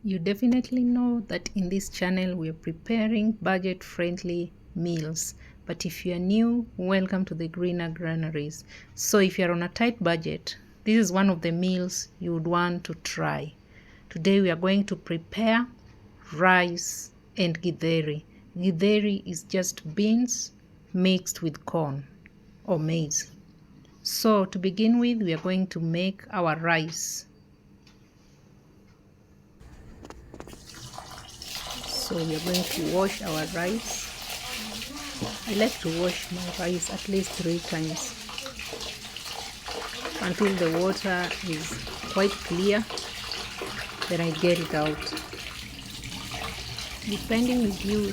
You definitely know that in this channel we're preparing budget-friendly meals. But if you're new, welcome to the Greener Granaries. So if you're on a tight budget, this is one of the meals you would want to try. Today we are going to prepare rice and githeri. Githeri is just beans mixed with corn or maize. So to begin with, we are going to make our rice. So we are going to wash our rice. I like to wash my rice at least 3 times until the water is quite clear. Then I get it out. Depending with you,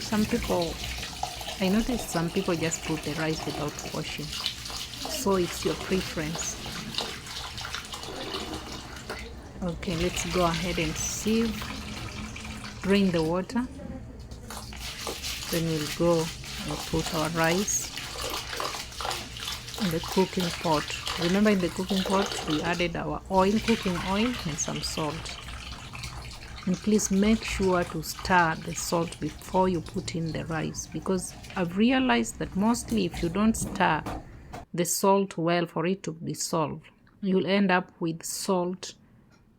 I noticed some people just put the rice without washing. So it's your preference. Okay, let's go ahead and sieve. Drain the water. Then we'll go and put our rice in the cooking pot. Remember, in the cooking pot we added our cooking oil and some salt. And please make sure to stir the salt before you put in the rice, because I've realized that mostly if you don't stir the salt well for it to dissolve, you'll end up with salt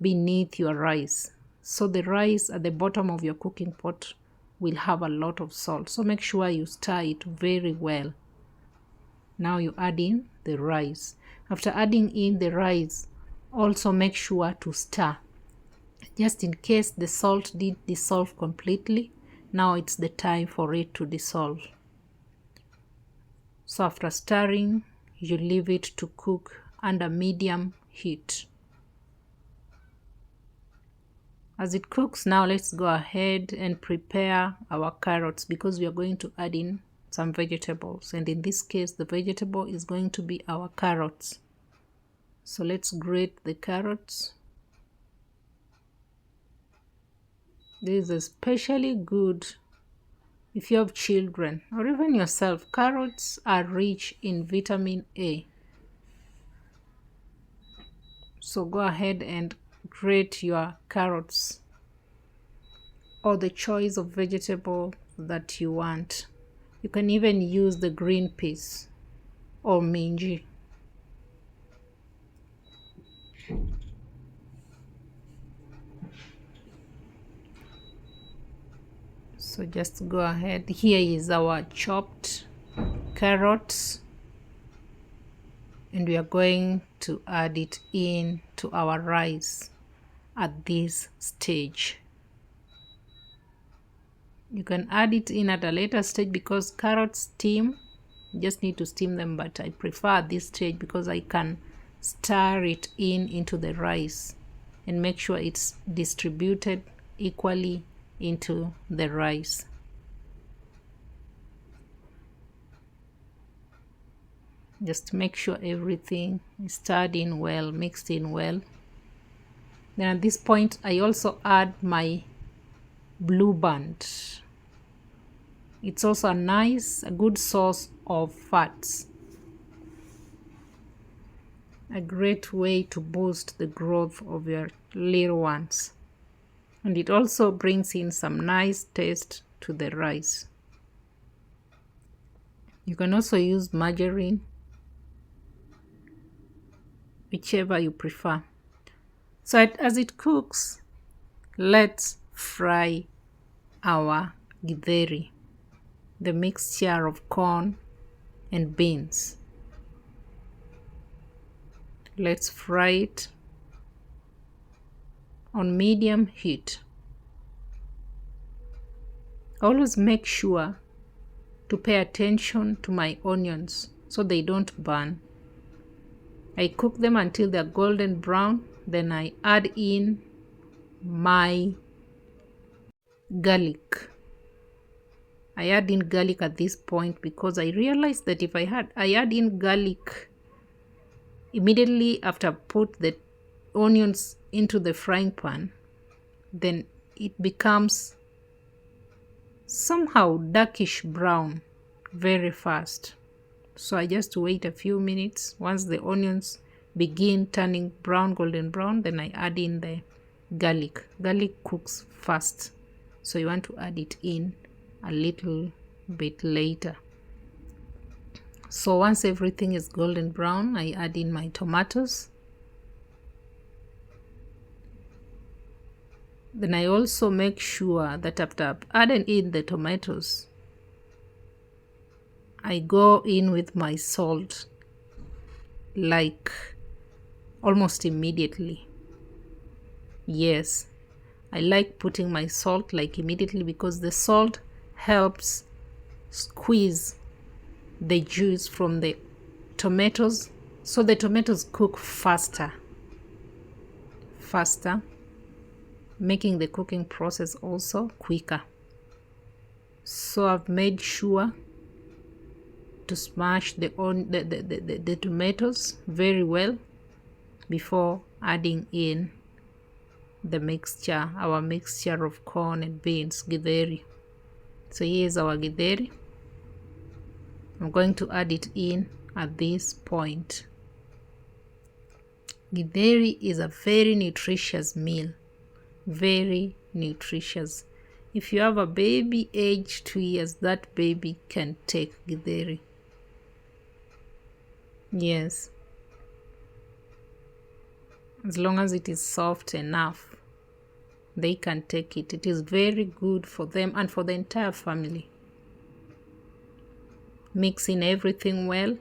beneath your rice. So the rice at the bottom of your cooking pot will have a lot of salt. So make sure you stir it very well. Now you add in the rice. After adding in the rice, also make sure to stir. Just in case the salt did dissolve completely, now it's the time for it to dissolve. So after stirring, you leave it to cook under medium heat. As it cooks, now let's go ahead and prepare our carrots, because we are going to add in some vegetables, and in this case the vegetable is going to be our carrots. So let's grate the carrots. This is especially good if you have children or even yourself. Carrots are rich in vitamin A. So go ahead and grate your carrots or the choice of vegetable that you want. You can even use the green peas or minji. So just go ahead. Here is our chopped carrots, and we are going to add it in to our rice at this stage. You can add it in at a later stage because carrots steam. You just need to steam them, but I prefer this stage because I can stir it into the rice and make sure it's distributed equally into the rice. Just make sure everything is stirred in well, mixed in well. Then at this point, I also add my blue band. It's also a good source of fats. A great way to boost the growth of your little ones. And it also brings in some nice taste to the rice. You can also use margarine, whichever you prefer. So as it cooks, let's fry our githeri, the mixture of corn and beans. Let's fry it on medium heat. Always make sure to pay attention to my onions so they don't burn. I cook them until they're golden brown. Then I add in my garlic. I add in garlic at this point because I realized that if I add in garlic immediately after I put the onions into the frying pan, then it becomes somehow darkish brown very fast. So I just wait a few minutes. Once the onions begin turning brown, golden brown, then I add in the garlic. Garlic cooks fast, so you want to add it in a little bit later. So once everything is golden brown, I add in my tomatoes. Then I also make sure that after adding in the tomatoes, I go in with my salt like almost immediately. Yes, I like putting my salt like immediately because the salt helps squeeze the juice from the tomatoes, so the tomatoes cook faster, making the cooking process also quicker. So I've made sure to smash the tomatoes very well before adding in the mixture, our mixture of corn and beans, Githeri. So here's our Githeri. I'm going to add it in at this point. Githeri is a very nutritious meal, very nutritious. If you have a baby age 2 years, that baby can take Githeri. Yes, as long as it is soft enough, they can take it. It is very good for them and for the entire family. Mix in everything well.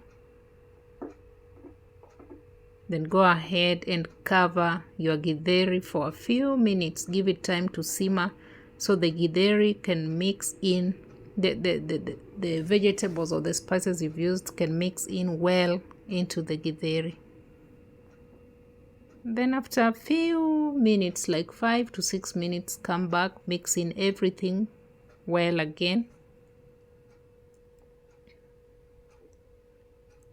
Then go ahead and cover your Githeri for a few minutes. Give it time to simmer so the Githeri can mix in, the vegetables or the spices you've used can mix in well into the Githeri. Then after a few minutes, like 5 to 6 minutes, come back, mix in everything well again.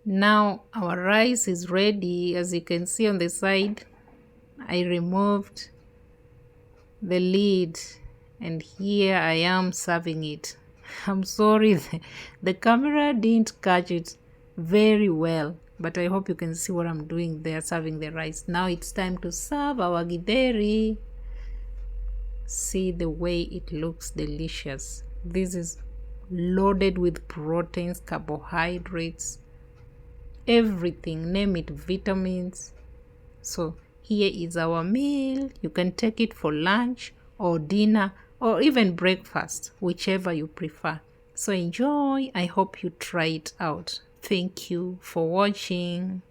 Now our rice is ready. As you can see on the side, I removed the lid and here I am serving it. I'm sorry, the camera didn't catch it very well, but I hope you can see what I'm doing there, serving the rice. Now it's time to serve our Githeri. See the way it looks delicious. This is loaded with proteins, carbohydrates, everything, name it, vitamins. So here is our meal. You can take it for lunch or dinner or even breakfast, whichever you prefer. So enjoy. I hope you try it out. Thank you for watching.